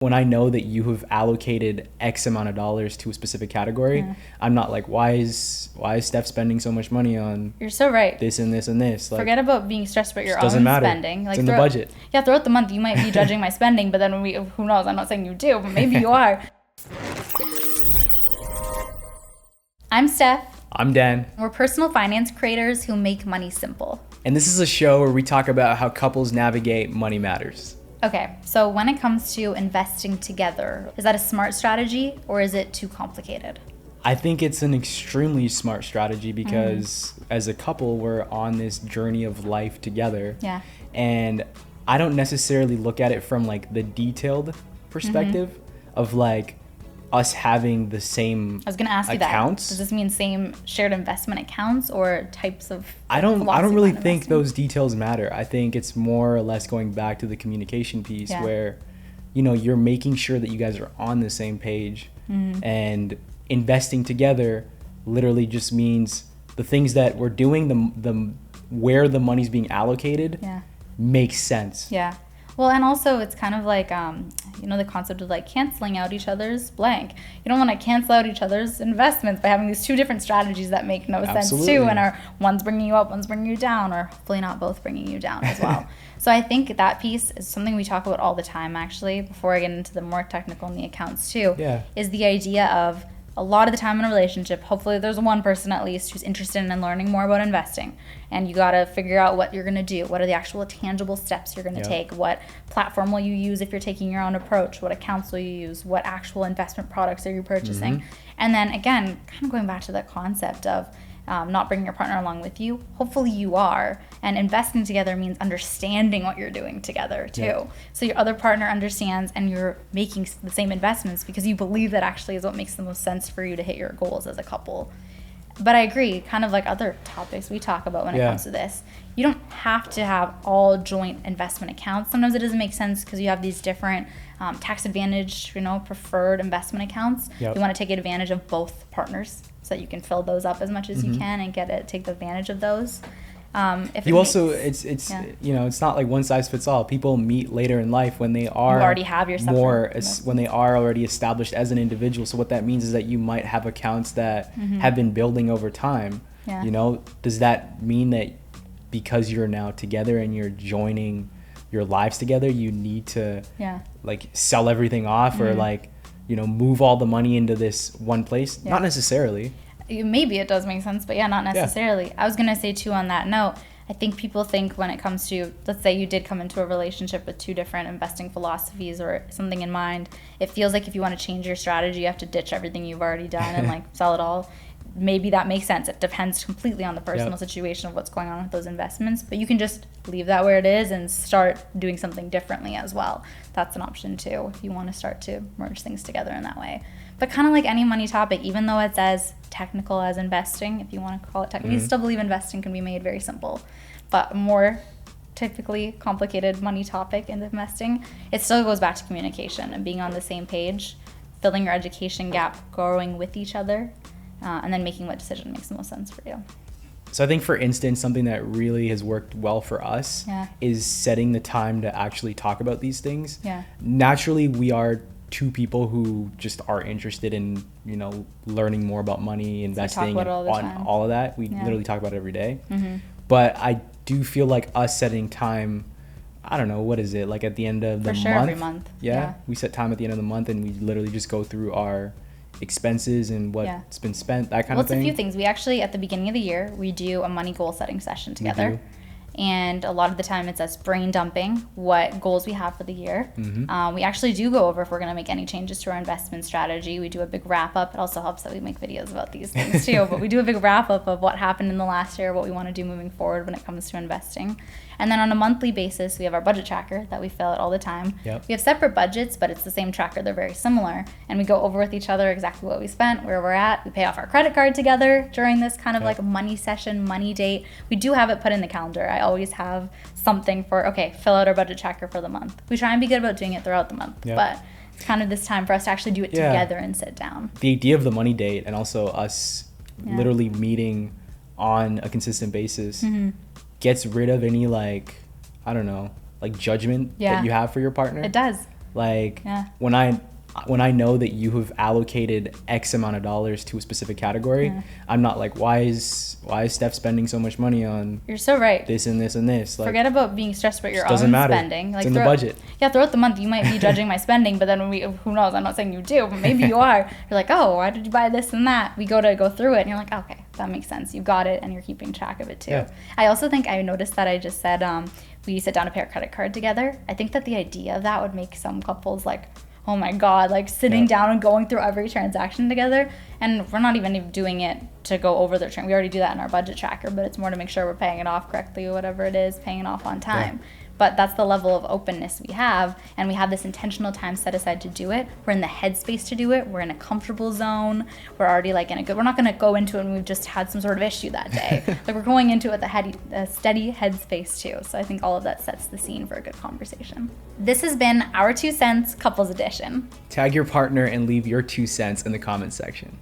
When I know that you have allocated X amount of dollars to a specific category, I'm not like, why is Steph spending so much money on You're so right. this and this and this? Like, forget about being stressed about your own doesn't matter. spending. Like it's in the budget. Yeah, throughout the month you might be judging my spending, but then who knows? I'm not saying you do, but maybe you are. I'm Steph. I'm Dan. We're personal finance creators who make money simple. And this is a show where we talk about how couples navigate money matters. Okay, so when it comes to investing together, is that a smart strategy or is it too complicated? I think it's an extremely smart strategy because as a couple, we're on this journey of life together. Yeah. And I don't necessarily look at it from like the detailed perspective of like us having the same I was going to ask you accounts. that. Does this mean same shared investment accounts or types of I don't really think investing? those details matter. I think it's more or less going back to the communication piece where, you know, you're making sure that you guys are on the same page and investing together literally just means the things that we're doing, the where the money's being allocated makes sense. Yeah. Well, and also it's kind of like, you know, the concept of like canceling out each other's blank. You don't want to cancel out each other's investments by having these two different strategies that make no sense too, and are one's bringing you up, one's bringing you down, or hopefully not both bringing you down as well. So I think that piece is something we talk about all the time, actually, before I get into the more technical in the accounts too, is the idea of a lot of the time in a relationship, hopefully there's one person at least who's interested in learning more about investing. And you got to figure out what you're going to do. What are the actual tangible steps you're going to take? What platform will you use if you're taking your own approach? What accounts will you use? What actual investment products are you purchasing? And then again, kind of going back to that concept of not bringing your partner along with you. Hopefully you are. And investing together means understanding what you're doing together too. So your other partner understands and you're making the same investments because you believe that actually is what makes the most sense for you to hit your goals as a couple. But I agree, kind of like other topics we talk about when it comes to this, you don't have to have all joint investment accounts. Sometimes it doesn't make sense because you have these different tax advantage, you know, preferred investment accounts. You want to take advantage of both partners so that you can fill those up as much as you can and take advantage of those. It's you know, it's not like one size fits all. People meet later in life when they are you already have your when they are already established as an individual. So what that means is that you might have accounts that have been building over time. You know, does that mean that because you're now together and you're joining your lives together, you need to like sell everything off or like, you know, move all the money into this one place? Not necessarily. Maybe it does make sense, but not necessarily. I was going to say too on that note, I think people think when it comes to, let's say you did come into a relationship with two different investing philosophies or something in mind, it feels like if you want to change your strategy, you have to ditch everything you've already done and like sell it all. Maybe that makes sense. It depends completely on the personal situation of what's going on with those investments, but you can just leave that where it is and start doing something differently as well. That's an option too if you want to start to merge things together in that way. But kind of like any money topic, even though it's as technical as investing, if you want to call it technical, we still believe investing can be made very simple. But more typically complicated money topic in investing, it still goes back to communication and being on the same page, filling your education gap, growing with each other, and then making what decision makes the most sense for you. So I think, for instance, something that really has worked well for us is setting the time to actually talk about these things. Naturally, we are two people who just are interested in, you know, learning more about money, investing, and all of that. We literally talk about it every day. But I do feel like us setting time, I don't know, what is it, like at the end of the month? Every month. We set time at the end of the month and we literally just go through our expenses and what's been spent, that kind of thing. Well, it's a few things. We actually, at the beginning of the year, we do a money goal setting session together. And a lot of the time it's us brain dumping what goals we have for the year. We actually do go over if we're going to make any changes to our investment strategy. We do a big wrap up. It also helps that we make videos about these things too. But we do a big wrap up of what happened in the last year, what we want to do moving forward when it comes to investing. And then on a monthly basis, we have our budget tracker that we fill out all the time. We have separate budgets, but it's the same tracker. They're very similar. And we go over with each other exactly what we spent, where we're at. We pay off our credit card together during this kind of like a money session, money date. We do have it put in the calendar. I always have something for, okay, fill out our budget tracker for the month. We try and be good about doing it throughout the month, but it's kind of this time for us to actually do it together and sit down. The idea of the money date and also us literally meeting on a consistent basis gets rid of any, like, I don't know, like judgment that you have for your partner. It does. Like when I know that you have allocated X amount of dollars to a specific category, I'm not like, why is Steph spending so much money on You're so right. this and this and this? Like, forget about being stressed about your own spending. Like, it's in the budget. Yeah, throughout the month you might be judging my spending, but then who knows? I'm not saying you do, but maybe you are. You're like, oh, why did you buy this and that? We go through it, and you're like, okay, that makes sense. You got it, and you're keeping track of it too. Yeah. I also think I noticed that I just said we sit down to pay our credit card together. I think that the idea of that would make some couples like, oh my God, like sitting down and going through every transaction together. And we're not even doing it to go over their we already do that in our budget tracker, but it's more to make sure we're paying it off correctly or whatever it is, paying it off on time. But that's the level of openness we have, and we have this intentional time set aside to do it. We're in the headspace to do it. We're in a comfortable zone. We're already like in a good, we're not gonna go into it and we've just had some sort of issue that day. Like we're going into it with a steady headspace too. So I think all of that sets the scene for a good conversation. This has been our 2 cents couples edition. Tag your partner and leave your 2 cents in the comments section.